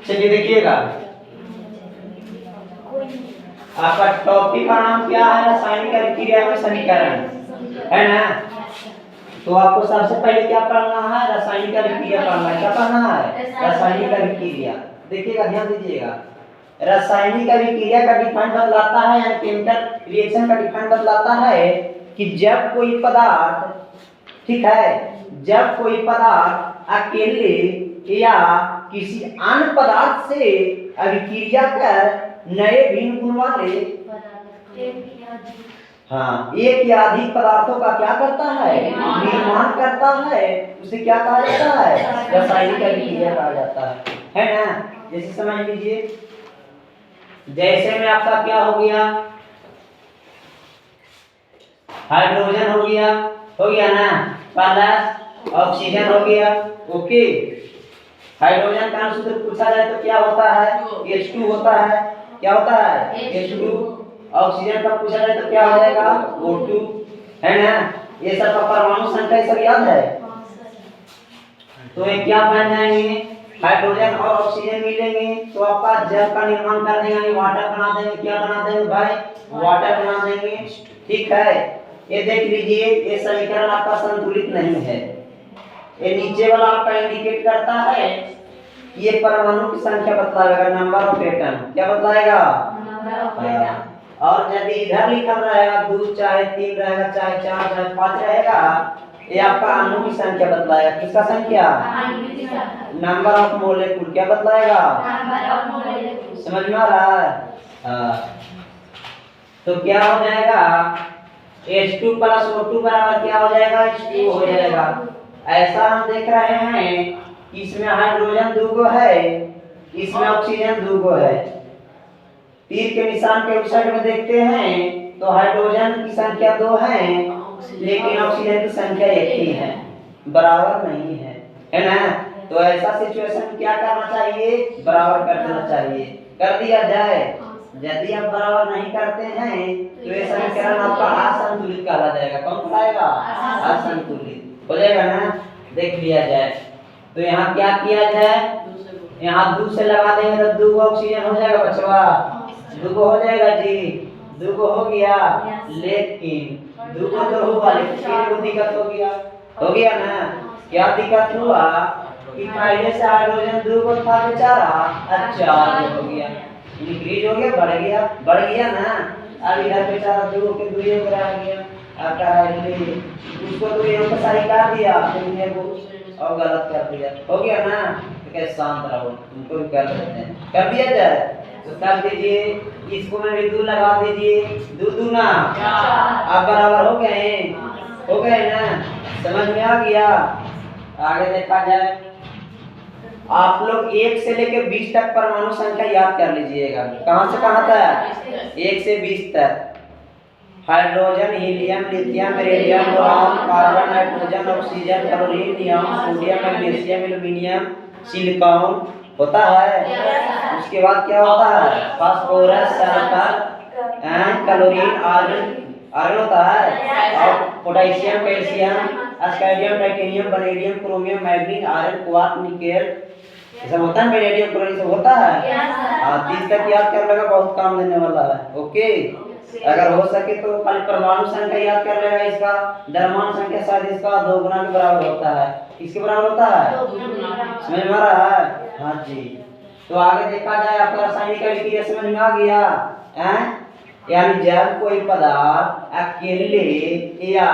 चलिए देखिएगा, आपका टॉपिक का नाम क्या है? रासायनिक अभिक्रिया में समीकरण, है ना? तो आपको सबसे पहले क्या पढ़ना है? रासायनिक अभिक्रिया पढ़ना है। क्या पढ़ना है? रासायनिक अभिक्रिया। देखिएगा, ध्यान दीजिएगा, रासायनिक अभिक्रिया का डिफाइन बतलाता है, यानी केमिकल रिएक्शन का डिफाइन बतलाता है कि जब कोई पदार्थ, ठीक है, जब कोई पदार्थ अकेले या किसी अन्य पदार्थ से अभिक्रिया कर नए भिन्न गुण वाले एक या अधिक पदार्थों का क्या करता है? निर्माण करता है, उसे क्या कहा जाता है? रासायनिक अभिक्रिया कहा जाता है ना? जैसे समझ लीजिए, जैसे में आपका क्या हो गया? हाइड्रोजन हो गया ना, प्लस ऑक्सीजन हो गया। ओके, हाइड्रोजन का सूत्र पूछा जाए तो क्या होता है? H2 होता है। क्या होता है? H2। ऑक्सीजन का पूछा जाए तो क्या हो जाएगा? O2, है ना? ये सब का परमाणु संख्या सब याद है। तो ये क्या बन जाएंगे? हाइड्रोजन और ऑक्सीजन मिलेंगे तो आपका जल का निर्माण कर देंगे, यानी वाटर बना देंगे। क्या बना देंगे भाई? वाटर बना देंगे। ठीक है, ये देख लीजिए, ये समीकरण आपका संतुलित नहीं है। ये नीचे वाला आपका इंडिकेट करता है, ये परमाणु की संख्या बतलाएगा, नंबर ऑफ एटम। क्या बतलाएगा? और यदि इधर लिखा रहेगा 2, चाहे 3 रहेगा, चाहे 4, चाहे 5 रहेगा, ये आपका अणु की संख्या बतलाएगा। किसका संख्या? Number of molecule. क्या बतलाएगा? Number of molecule. समझ में आ रहा है? तो क्या हो जाएगा? H2 प्लस O2 बराबर क्या हो जाएगा? H2 हो जाएगा। ऐसा हम देख रहे हैं कि इसमें हाइड्रोजन 2 है, इसमें ऑक्सीजन 2 है। तीर के निशान के उस साइड में देखते हैं तो हाइड्रोजन की संख्या 2 है, लेकिन ऑक्सीजन की संख्या 1 ही है, बराबर नहीं है ना? तो ऐसा सिचुएशन में क्या करना चाहिए? बराबर कर देना चाहिए। कर दिया जाए। यदि आप बराबर नहीं करते हैं तो ये समीकरण आपका असंतुलित कहा जाएगा। कौन कहलाएगा? असंतुलित हो जाएगा ना? देख लिया जाए तो यहाँ क्या किया जाए? यहाँ 2 से लगा देंगे तो 2 ऑक्सीजन हो जाएगा बचवा। 2 हो जाएगा जी, 2 हो गया, लेकिन 2 तो हुआ, लेकिन 3 को दिक्कत हो गया ना? क्या दिक्कत हुआ कि पहले से हाइड्रोजन 2 था बेचारा, अच्छा हो गया, इंक्रीज हो गया, बढ़ गया ना? अब इधर बेचारा 2 के 2 रह गया। आपका हाइड्रोजन उसको तो ये को सही कर दिया, तुमने वो और गलत कर दिया, हो गया ना? तो कैसे शांत रहो, तुमको भी कर देते हैं। कर दिया जाए तो कर दीजिए, इसको में भी 2 लगा दीजिए, 2 ना अब बराबर हो गए ना? समझ में आ गया? आगे देखा जाए, आप लोग 1 से लेकर 20 तक परमाणु संख्या याद कर लीजिएगा। कहां से कहां तक? 1 से 20 तक। Hydrogen, helium, lithium, beryllium, boron, carbon, nitrogen, oxygen, chlorine, neon, sodium, magnesium, aluminium, silicon होता है। उसके बाद क्या होता है? Phosphorus, sulphur and chlorine, iron होता है। और potassium, calcium, scandium, titanium, vanadium, chromium, manganese, iron, quartz, nickel, ये सब होता है। वैनेडियम, क्लोरीन सब होता है। 30 तक याद कर लेगा, बहुत काम देने वाला है। ओके, अगर हो सके तो खाली परमाणु संख्या याद कर लेगा। इसका द्रव्यमान संख्या शायद इसका 2 गुना के बराबर होता है। किसके बराबर होता है? समझ में आ रहा है? हाँ जी। तो आगे देखा जाए, आपका रासायनिक अभिक्रिया समझ में आ गया हैं? यानी जब कोई पदार्थ अकेले या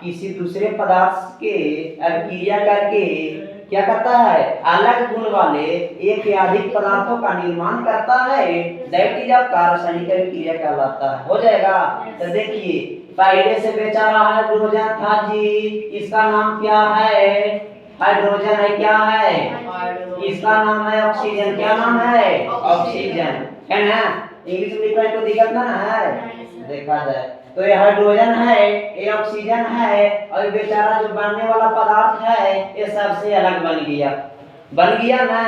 किसी दूसरे पदार्थ के अभिक्रिया करके क्या करता है? अलग गुण वाले एक या अधिक पदार्थों का निर्माण करता है, दैट इज आपका रासायनिक अभिक्रिया कहलाता है। हो जाएगा? तो देखिए, पहले से बेचारा हाइड्रोजन था जी, इसका नाम क्या है? हाइड्रोजन है। क्या है? इसका नाम है ऑक्सीजन। क्या नाम है? ऑक्सीजन, है ना? इंग्लिश में लिखा है तो दिक्कत ना है। देखा जाए तो ये हाइड्रोजन है, ये ऑक्सीजन है, और बेचारा जो बनने वाला पदार्थ है ये सबसे अलग बन गया ना?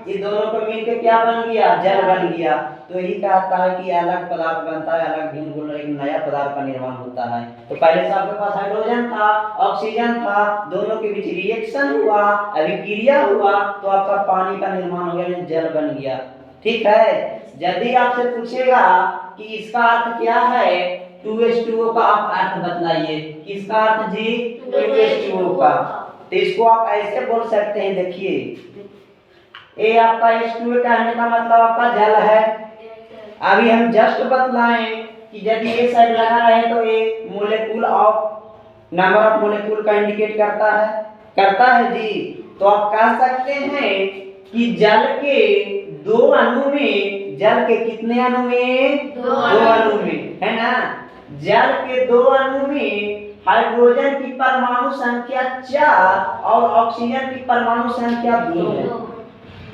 ये दोनों को मिलकर क्या बन गया? जल बन गया। तो यही कहता है कि अलग पदार्थ बनता है, अलग भिन्न गुण, एक नया पदार्थ का निर्माण होता है। तो पहले से आपके पास हाइड्रोजन था, ऑक्सीजन था, दोनों के बीच रिएक्शन हुआ, अभिक्रिया हुआ, तो आपका पानी का निर्माण हो गया, जल बन गया। ठीक है। यदि आपसे पूछेगा कि इसका अर्थ क्या है, 2H2O का आप अर्थ बतलाइए। किसका अर्थ जी? 2H2O का। तो इसको आप ऐसे बोल सकते हैं, देखिए ये आपका H2O कहने का मतलब आपका जल है। अभी हम जस्ट बतलाएं कि यदि ये साइड लगा रहे तो ये molecule of number of molecule का इंडिकेट करता है जी। तो आप कह सकते हैं कि जल के दो अणु में, जल के कितने अणु में? दो अणु में, है ना। जल के दो अणु में हाइड्रोजन की परमाणु संख्या 4 और ऑक्सीजन की परमाणु संख्या 2 है।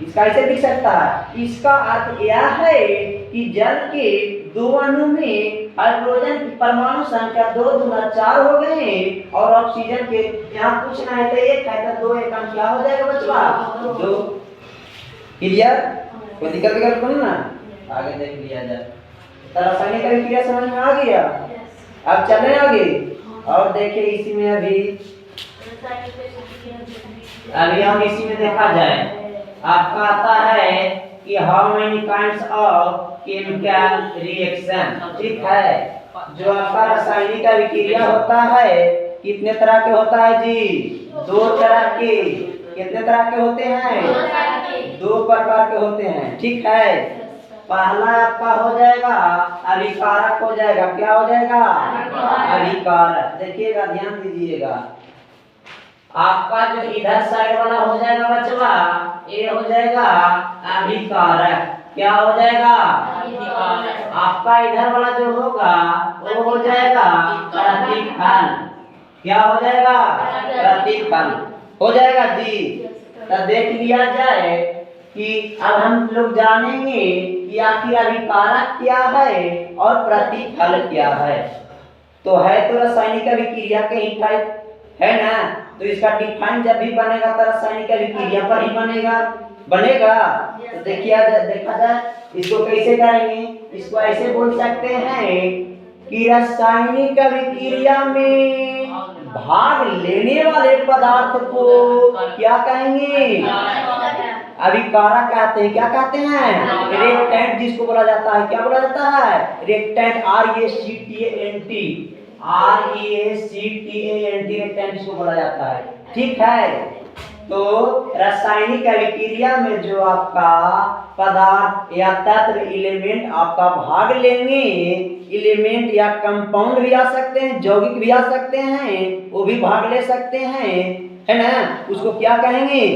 इसका ऐसे दिख सकता है। इसका अर्थ यह है कि जल के दो अणु में हाइड्रोजन की परमाणु संख्या 2 गुना 4 हो गए और ऑक्सीजन के यहाँ कुछ ना है तो 1 है तो 2 एकम क्या हो जाएगा बच्चा? 2। क्लियर? कोई दिक्कत ना, आगे देख लिया जाए। तो रासायनिक अभिक्रिया समझ में आ गया। अब चलें आगे और देखिए इसी में अभी हम इसी में देखा जाए, आपका आता है कि how many kinds of chemical reaction. ठीक है। जो आपका रासायनिक अभिक्रिया होता है कितने तरह के होता है जी? 2 तरह के। कितने तरह के होते हैं? 2 प्रकार के होते हैं। ठीक है। पहला आपका हो जाएगा अभिकारक हो जाएगा। क्या हो जाएगा? अभिकारक। देखिएगा, ध्यान दीजिएगा, आपका जो इधर साइड वाला हो जाएगा बच्चा, ये हो जाएगा अभिकारक। क्या हो जाएगा? आपका इधर वाला जो होगा वो हो जाएगा प्रतिफल। क्या हो जाएगा? प्रतिफल हो जाएगा जी। तो देख लिया जाए कि अब हम लोग जानेंगे कि आखिर अभिकारक क्या है और प्रतिफल क्या है। तो है तो रासायनिक अभिक्रिया के ही टाइप, है ना। तो इसका डिफाइन जब भी बनेगा तो रासायनिक अभिक्रिया पर ही बनेगा। तो देखा जाए इसको कैसे करेंगे। इसको ऐसे बोल सकते हैं कि रासायनिक अभिक्रिया में भाग लेने वाले पदार्थ को क्या कहेंगे? अभिकारक कहते हैं। क्या कहते हैं? रिएक्टेंट जिसको बोला जाता है। क्या बोला जाता है? रिएक्टेंट। REACTANT रिएक्टेंट जिसको बोला जाता है। ठीक है। तो रासायनिक अभिक्रिया में जो आपका पदार्थ या तत्व एलिमेंट आपका भाग लेंगे, एलिमेंट या कंपाउंड भी आ सकते हैं, यौगिक भी आ सकते हैं, वो भी भाग ले सकते हैं, है ना। उसको क्या कहेंगे?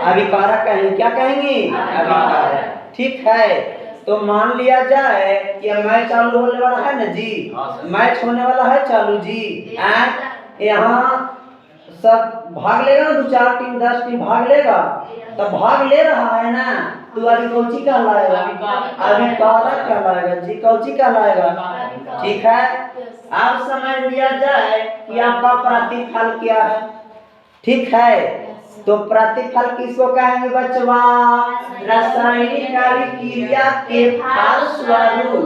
अभिकारक कहेंगे। क्या कहेंगे? अभिकारक। ठीक है। तो मान लिया जाए कि मैच चालू होने वाला है ना जी, मैच होने वाला है चालू जी। यहाँ सब भाग लेगा ना, 2 4 टीम 10 टीम भाग लेगा। तो भाग ले रहा है ना, तो अभी कौची कहलाएगा? अभिकारक कहलाएगा जी। कौची कहलाएगा? ठीक है। अब समझ लिया जाए कि आपका प्रतिफल क्या है। ठीक है। तो प्रतिफल किसको कहेंगे बच्चवा? रासायनिक अभिक्रिया के फलस्वरूप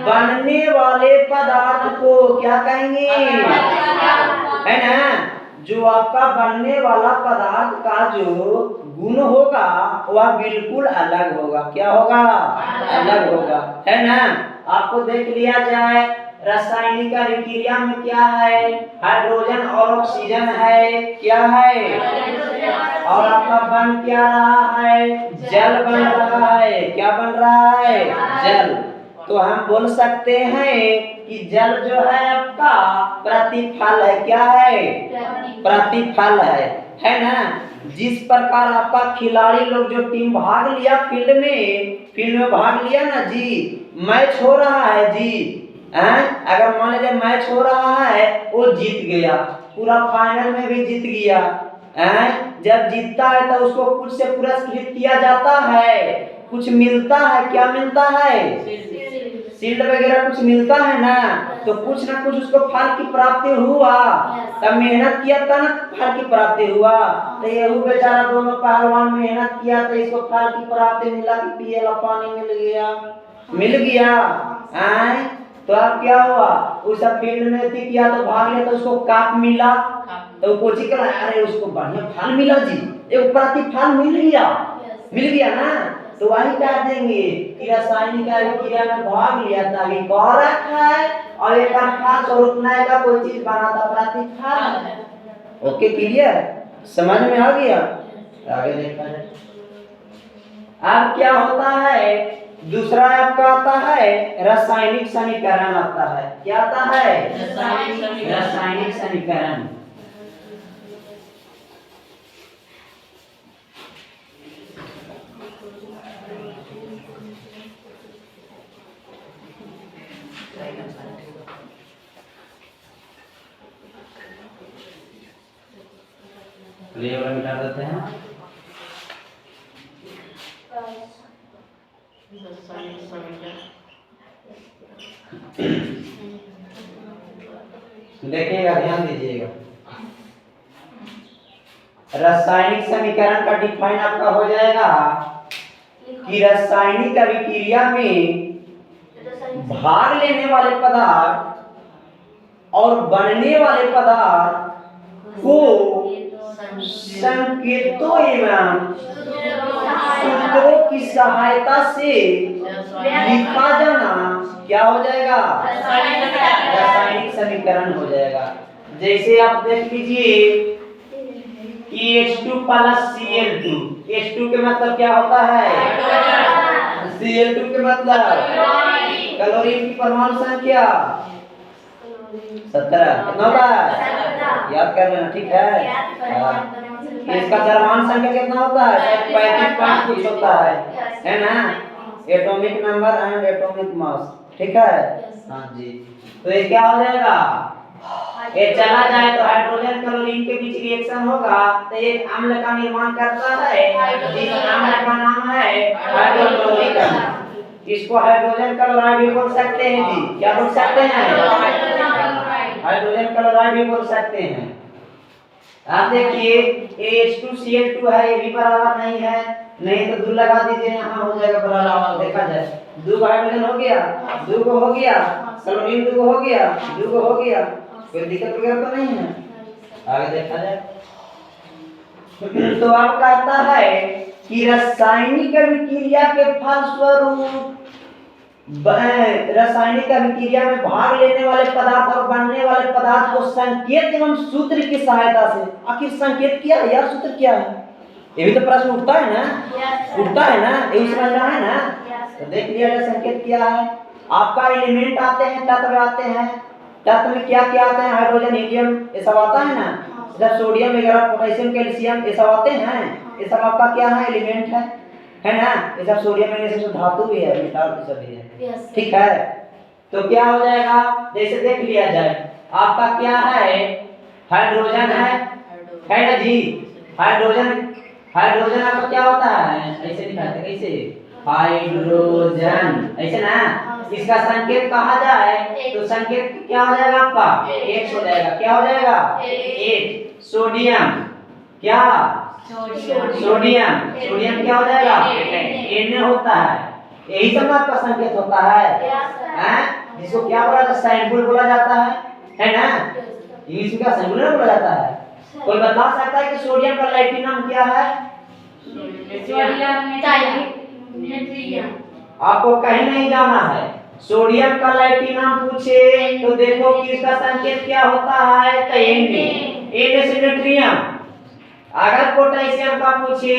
बनने वाले पदार्थ को क्या कहेंगे? है ना। जो आपका बनने वाला पदार्थ का जो गुण होगा वह बिल्कुल अलग होगा। क्या होगा? अलग होगा, है ना। आपको देख लिया जाए रासायनिक अभिक्रिया में क्या है? हाइड्रोजन और ऑक्सीजन है। क्या है? और आपका बन क्या रहा है? जल बन रहा है। क्या बन रहा है? जल। तो हम बोल सकते हैं कि जल जो है आपका प्रतिफल है। क्या है? प्रतिफल है ना। जिस प्रकार आपका खिलाड़ी लोग जो टीम भाग लिया फील्ड में भाग लिया ना जी, मैच हो रहा है जी। अगर मान लीजिए मैच हो रहा है, वो जीत गया, पूरा फाइनल में भी जीत गया। जब जीतता है तो उसको कुछ से पुरस्कृत किया जाता है, कुछ मिलता है। क्या मिलता है? शील्ड वगैरह कुछ मिलता है ना, तो कुछ ना कुछ उसको फल की प्राप्ति हुआ। तब मेहनत किया था ना, फल की प्राप्ति हुआ। तो ये बेचारा दोनों पहलवान मेहनत किया तो इसको फल की प्राप्ति मिला कि पिए ला पानी मिल गया। आए तो अब क्या हुआ, उस फील्ड में थी किया तो भाग लिया तो उसको काप मिला, तो कोची कहा अरे उसको बढ़िया फल मिला जी, एक प्रतिफल मिल गया ना। तो वही कह देंगे कि रासायनिक क्रिया में भाग लिया था कि कारक है और एक फल स्वरूप का कोई चीज बना था प्रतिफल। ओके क्लियर, समझ में आ गया। आगे देखा जाए अब क्या होता है। दूसरा आपका आता है रासायनिक समीकरण आता है। क्या आता है? रासायनिक समीकरण। ये वाला मिटा देते हैं। देखिएगा, ध्यान दीजिएगा। रासायनिक समीकरण का डिफाइन आपका हो जाएगा कि रासायनिक अभिक्रिया में भाग लेने वाले पदार्थ और बनने वाले पदार्थ को संकेतों एवं सूत्रों की सहायता से लिखा जाना क्या हो जाएगा? रासायनिक समीकरण हो जाएगा। जैसे आप देख लीजिए कि H2 प्लस Cl2, H2 के मतलब क्या होता है? Cl2 के मतलब क्लोरीन की परमाणु संख्या 17। कितना होता है? याद कर लेना, ठीक है। इसका द्रव्यमान संख्या कितना होता है? 35 कुछ होता है ना। Atomic number and atomic mass, ठीक है। हाँ जी, तो ये क्या हो जाएगा? ये चला जाए तो हाइड्रोजन क्लोरीन के बीच रिएक्शन होगा तो एक अम्ल का निर्माण करता है, जिस अम्ल का नाम है हाइड्रोक्लोरिक अम्ल। इसको हाइड्रोजन क्लोराइड भी बोल सकते हैं जी। क्या बोल सकते हैं? हाइड्रोजन क्लोराइड भी बोल सकते हैं। आप देखिए H2Cl2 है, ये भी बराबर नहीं है, नहीं तो 2 लगा दीजिए, यहाँ हो जाएगा बराबर। देखा जाए 2 हाइड्रोजन हो गया, 2 को हो गया, क्लोरीन 2 को हो गया, 2 को हो गया, कोई दिक्कत वगैरह तो नहीं है। आगे देखा जाए तो आप कहता है कि रासायनिक अभिक्रिया के फलस्वरूप रासायनिक अभिक्रिया में भाग लेने वाले पदार्थ और बनने वाले पदार्थ को संकेत एवं सूत्र की सहायता से। आखिर संकेत क्या है यार, सूत्र क्या है? ये भी तो प्रश्न उठता है ना, उठता है ना, यही समझना है ना। तो देख लिया जाए संकेत क्या है। आपका एलिमेंट आते हैं, तत्व आते हैं। तत्व में क्या क्या आते हैं? हाइड्रोजन, हीलियम, ये सब आता है ना। जब सोडियम वगैरह, पोटेशियम, कैल्शियम, ये सब आते हैं। ये सब आपका क्या है? एलिमेंट है ना। ये सब सोडियम मैग्नीशियम धातु भी है, मेटल सब भी है, ठीक है। तो क्या हो जाएगा, जैसे देख लिया जाए आपका क्या है? हाइड्रोजन है ना जी। हाइड्रोजन आपका क्या होता है? ऐसे दिखाते कैसे? हाइड्रोजन, ऐसे ना। इसका संकेत कहा जाए तो संकेत क्या हो जाएगा आपका? H हो जाएगा। क्या हो जाएगा? H। सोडियम, क्या? सोडियम क्या हो जाएगा? Na होता है। यही सब आपका संकेत होता है, जिसको क्या बोला जाता है? सैंपल बोला जाता है ना। इंग्लिश का सैंपल बोला जाता है। कोई बता सकता है कि सोडियम का लैटिन नाम क्या है? आपको कहीं नहीं जाना है। सोडियम का लैटिन नाम पूछे तो देखो कि इसका संकेत क्या होता है? तो Na से न्यूट्रियम। अगर पोटेशियम का पूछे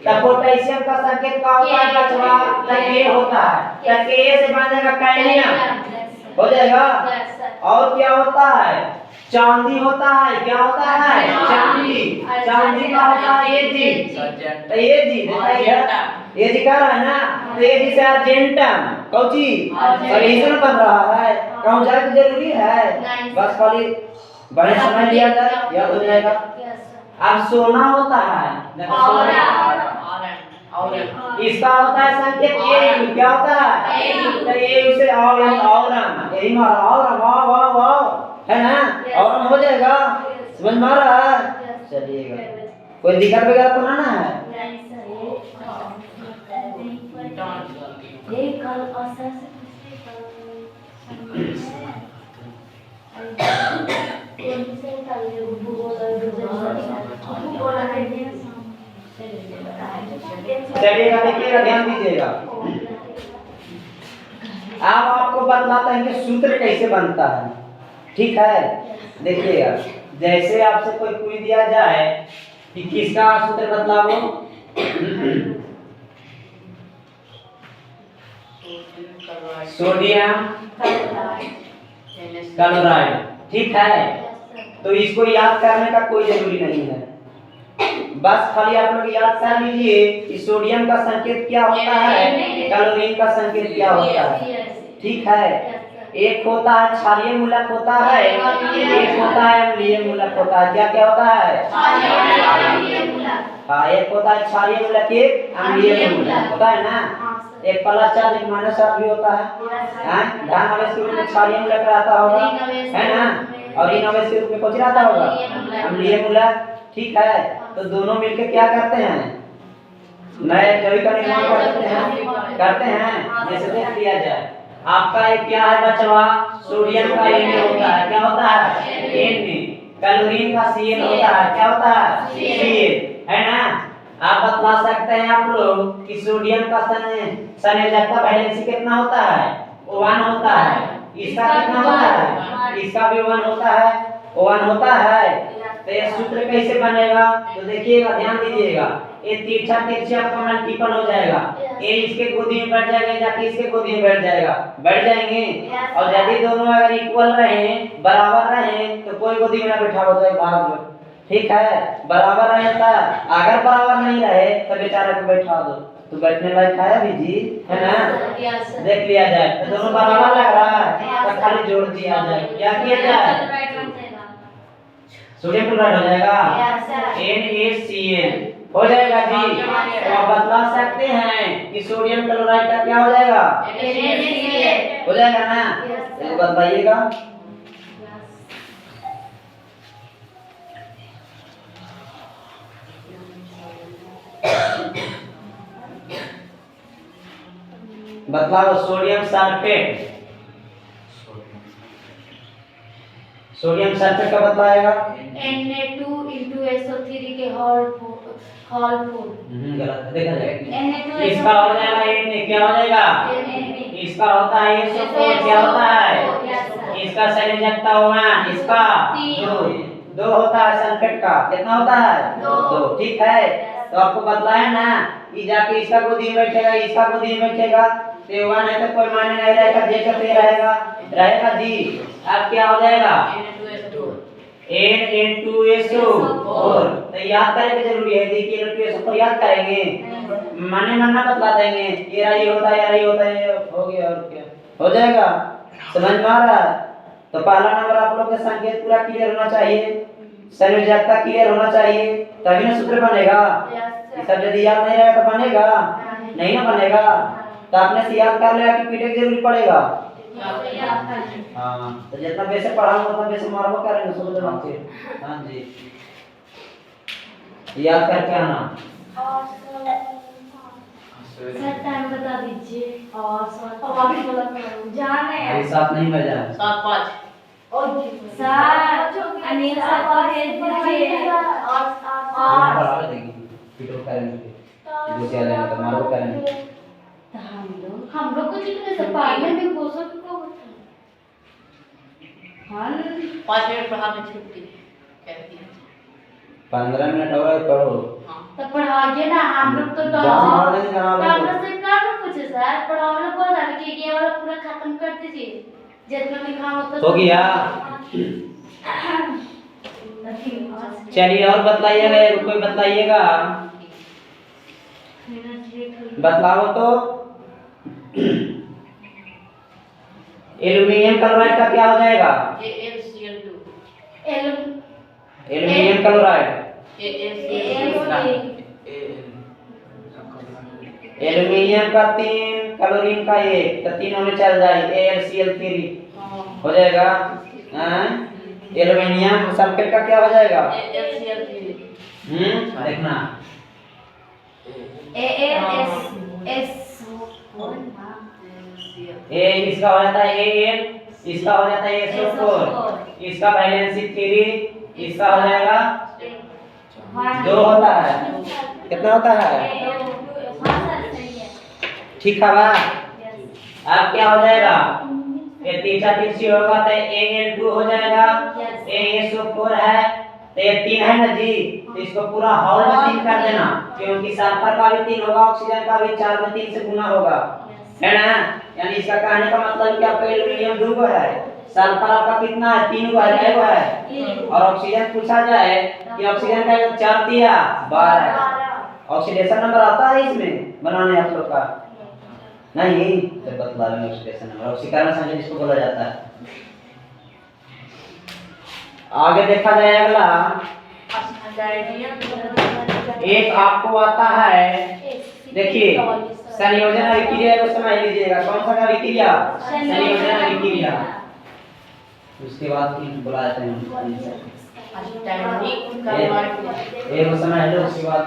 तब पोटेशियम का संकेत क्या होता है बचवा? K होता है। तो K से बन जाएगा कैल्शियम, हो जाएगा। और क्या होता है? चांदी होता है। क्या होता है? चांदी का होता है Ag। तो Ag क्या है ना, तो Ag से अर्जेंटम कौची सॉल्यूशन बन रहा है। कहूं जाए तो जरूरी है, बस खाली बड़े समझ लिया जाए, याद हो जाएगा। अब सोना होता है, इसका होता है संकेत ये, क्या होता है तो ये उसे औरम, यही मारा औरम, वाह वाह वाह, है ना, औरम हो जाएगा, समझ में आ रहा है। चलिएगा, कोई दिक्कत वगैरह तो ना है। चलिएगा, देखिएगा, ध्यान दीजिएगा। अब आपको बतलाता है कि सूत्र कैसे बनता है, ठीक है। देखिएगा, जैसे आपसे कोई पूछ दिया जाए कि किसका सूत्र बतलाओ, सोडियम क्लोराइड, ठीक है। तो इसको याद करने का कोई जरूरी नहीं है, बस खाली आप लोग याद कर लीजिए कि सोडियम का संकेत क्या होता है, क्लोरीन का संकेत क्या होता है, ठीक है। एक होता है क्षारीय मूलक होता है, एक होता है अम्लीय मूलक होता है। क्या क्या होता है? हाँ, एक होता है क्षारीय मूलक, एक अम्लीय मूलक होता है ना। एक प्लस चार्ज, एक माइनस चार्ज भी होता है। धान आवेश के रूप में क्षारीय मूलक रहता होगा, है ना, और इन आवेश के रूप में कौन रहता होगा? अम्लीय मूलक, ठीक है। तो दोनों मिलकर क्या करते हैं? नए जैविक का निर्माण करते हैं। जैसे देख लिया जाए, आपका एक क्या है बचवा, सोडियम का Na होता है, क्या होता है? Na। क्लोरीन का Cl होता है, क्या होता है? Cl, है ना। आप बता सकते हैं आप लोग कि सोडियम का संयोजकता वैलेंसी कितना होता है? 1 होता है। इसका कितना होता है? इसका भी 1 होता है, 1 होता है। तो ये सूत्र कैसे बनेगा? तो देखिएगा, ध्यान दीजिएगा, ये तिरछा तिरछा आपका मल्टीपल हो जाएगा। ये इसके गोदी में बैठ जाएगा, जाके इसके गोदी में बैठ जाएगा, बैठ जाएंगे। और यदि दोनों अगर इक्वल रहे, बराबर रहे, तो कोई गोदी में ना बैठाओ, तो भाग दो, ठीक है। बराबर रहता, अगर बराबर नहीं रहे तो बेचारे को बैठा दो। तो बैठने लायक है अभी जी, है ना। देख लिया जाए तो दोनों बराबर लग रहा है, तो खाली जोड़ दिया जाए। क्या किया जाए? सोडियम क्लोराइड हो जाएगा, NaCl हो जाएगा जी। तो आप बतला सकते हैं कि सोडियम क्लोराइड का क्या हो जाएगा? NaCl हो जाएगा ना। तो बताइएगा, बतलाओ सोडियम सल्फेट, सोडियम सल्फेट का बतलाएगा Na2 के होल 4 गलत है, देखा जाएगा। इसका हो जाएगा Na, क्या हो जाएगा? इसका होता है SO4, क्या होता है? इसका संयोजकता 1, इसका 2 होता है। सल्फेट का कितना होता है? 2, ठीक है। तो आपको बतलाया ना कि जाके इसका गोदी में बैठेगा, इसका गोदी में बैठेगा, तो 1 है तो कोई माने नहीं रहेगा, जे का ते रहेगा जी। अब क्या हो जाएगा? Na2SO4। तो याद करने की जरूरी है, देखिए Na2SO4 याद करेंगे, माने मन्ना बतला देंगे, ये होता है, ये होता है, हो गया, और क्या हो जाएगा, समझ में आ रहा है। तो पहला नंबर आप लोग का संकेत पूरा क्लियर होना चाहिए, संयोजकता क्लियर होना चाहिए, तभी ना सूत्र बनेगा। ये सब यदि याद नहीं रहेगा तो बनेगा नहीं ना, बनेगा। तो आपने से याद कर लिया कि पीटे की जरूरी पड़ेगा। हाँ, तो जितना वैसे पढ़ाऊंगा उतना वैसे मारबो करेंगे, समझ लो आपके। हाँ जी, याद करके आना। सर टाइम बता दीजिए। और अभी साथ नहीं बजा है, 7-5 सर अनिल सर को भेज दीजिए। और बराबर देंगे, पीटो करेंगे, दूसरा लेना तो मारबो करेंगे। हम लोग को जितने से पढ़ने में कोसों को हाँ 5 मिनट पढ़ा के छुट्टी कहती है। 15 मिनट और पढ़ो। तो पढ़ाइए ना, हम लोग तो जहाँ मार देंगे जहाँ तो वाले हम को। लोग से क्या पूछे सर, पढ़ाओ ना, बोल रहा कि ये वाला पूरा खत्म कर दीजिए, जितना लिखा हो गया। चलिए और बतलाइएगा, कोई बतलाइएगा, बतलाओ तो। एल्यूमिनियम क्लोराइड का क्या हो जाएगा? AlCl2 एल्यूमिनियम क्लोराइड एल्युमिनियम का 3, क्लोरीन का 1, तो तीनों में चल जाए AlCl3 हो जाएगा। एल्युमिनियम सल्फेट का क्या हो जाएगा? देखना ए इसका हो जाता है Al, इसका हो जाता है SO4, इसका वैलेंसी 3, इसका हो जाएगा 2 होता है। कितना होता है? ठीक है बा। अब क्या हो जाएगा? ये तीसरा तीसरी होगा तो Al2 हो जाएगा, ASO4 है तो ये 3 है ना जी, तो इसको पूरा हॉल में 3 कर देना, क्योंकि सल्फर का भी 3 होगा, ऑक्सीजन का भी 4 में 3 से गुना होगा, है ना। यानी इसका कहने का मतलब कि आपका एल्युमिनियम 2 को है, सल्फर आपका कितना है? 3 को है, क्या को है? और ऑक्सीजन पूछा जाए कि ऑक्सीजन का 4 दिया 12, ऑक्सीडेशन नंबर आता है इसमें बनाने आप लोग का? नहीं, तो बतला रहे हैं ऑक्सीडेशन नंबर, ऑक्सीकरण संख्या जिसको बोला जाता है। आगे देखा जाए अगला, एक आपको आता है, देखिए संयोजन अभिक्रिया को समझ लीजिएगा। कौन सा अभिक्रिया? संयोजन अभिक्रिया। उसके बाद तीन बोला जाता है एक को समझ लो, उसके बाद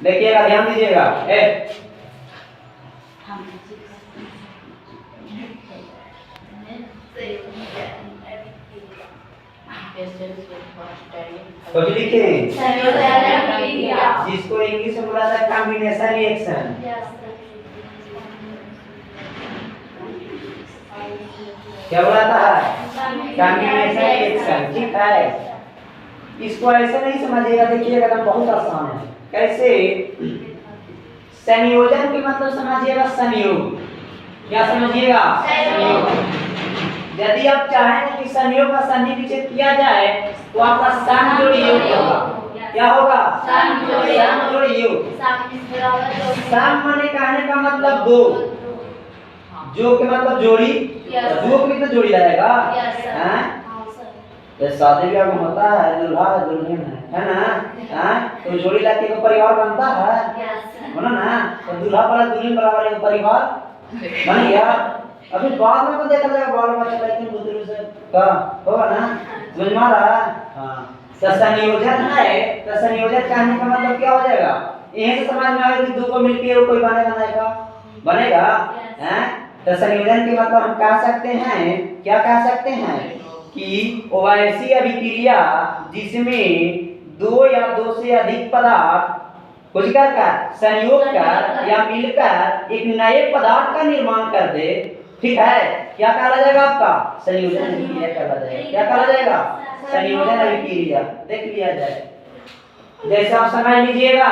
देखिएगा, ध्यान दीजिएगा। तो लिखे जिसको इंग्लिश में बोला जाता है कॉम्बिनेशन रिएक्शन। क्या बोला है? Combination reaction. ठीक है, इसको ऐसे नहीं समझिएगा, देखिएगा तो बहुत आसान है। कैसे? संयोजन के मतलब समझिएगा संयोग। क्या समझिएगा? संयोग। यदि आप चाहें कि संयोग का सन्धि विच्छेद किया जाए तो आपका समजोड़ी योग होगा। क्या होगा? समजोड़ी योग। सम माने कहने का मतलब दो, जो के मतलब जोड़ी, दो के कितना जोड़ी रहेगा? तो शादी ब्याह में होता है, दूल्हा है दुल्हन है ना, तो जोड़ी लाके एक परिवार बनता है, बोला ना, तो दूल्हा वाला दुल्हन बराबर एक परिवार बन गया। अभी बाद में तो देखा जाएगा बाल बच्चा लेकिन बुजुर्ग से का होगा ना, समझ में आ रहा है? हाँ, तो संयोजन है, तो संयोजन कहने का मतलब क्या हो जाएगा? यहीं से समझ में आएगा कि दो को मिलके वो कोई बनेगा नहीं बनेगा, हैं? तो संयोजन के मतलब हम कह सकते हैं, क्या कह सकते हैं कि वो ऐसी अभिक्रिया जिसमें दो या दो से अधिक पदार्थ कुछ कर संयोग कर या मिलकर एक नए पदार्थ का निर्माण कर दे। ठीक है, क्या कहा जाएगा? आपका संयोजन अभिक्रिया कहा जाएगा। क्या कहा जाएगा? संयोजन अभिक्रिया। देख लिया जाए, जैसे आप समझ लीजिएगा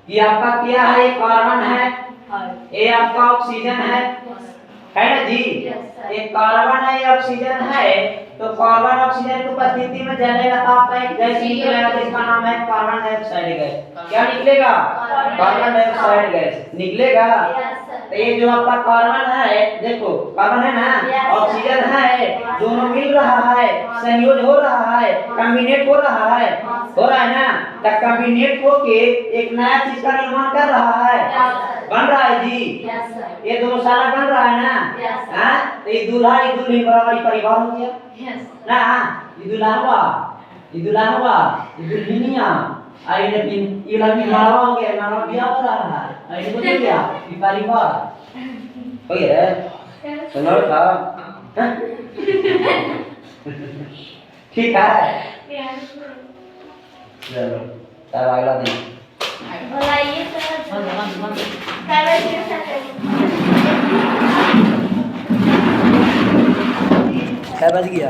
कि आपका क्या है? एक कार्बन है, ये आपका ऑक्सीजन है ना जी? एक कार्बन है, ऑक्सीजन है, तो कार्बन ऑक्सीजन की उपस्थिति में जलेगा तो आपका एक गैस निकलेगा जिसका नाम है कार्बन डाइऑक्साइड गैस। क्या निकलेगा? कार्बन डाइऑक्साइड गैस निकलेगा। तो ये जो आपका कार्बन है, देखो कार्बन है ना, ऑक्सीजन है, दोनों मिल रहा है, संयोज हो रहा है, कॉम्बिनेट हो रहा है ना, तो कॉम्बिनेट होके एक नया चीज का निर्माण कर रहा है, बन रहा है जी। ये दोनों सारा बन रहा है ना, हाँ? तो ये दूल्हा एक दुल्हन बराबर परिवार हो गया ना। ये दूल्हा हुआ, ये दुल्हनिया, आई लेकिन ये लड़की मारवा हो गया, मारवा बिया हो रहा है, आई बोल गया ये परिवार हो गया। सुनो था ठीक है, चलो तब अगला दिन बुलाइए सर। क्या बज गया?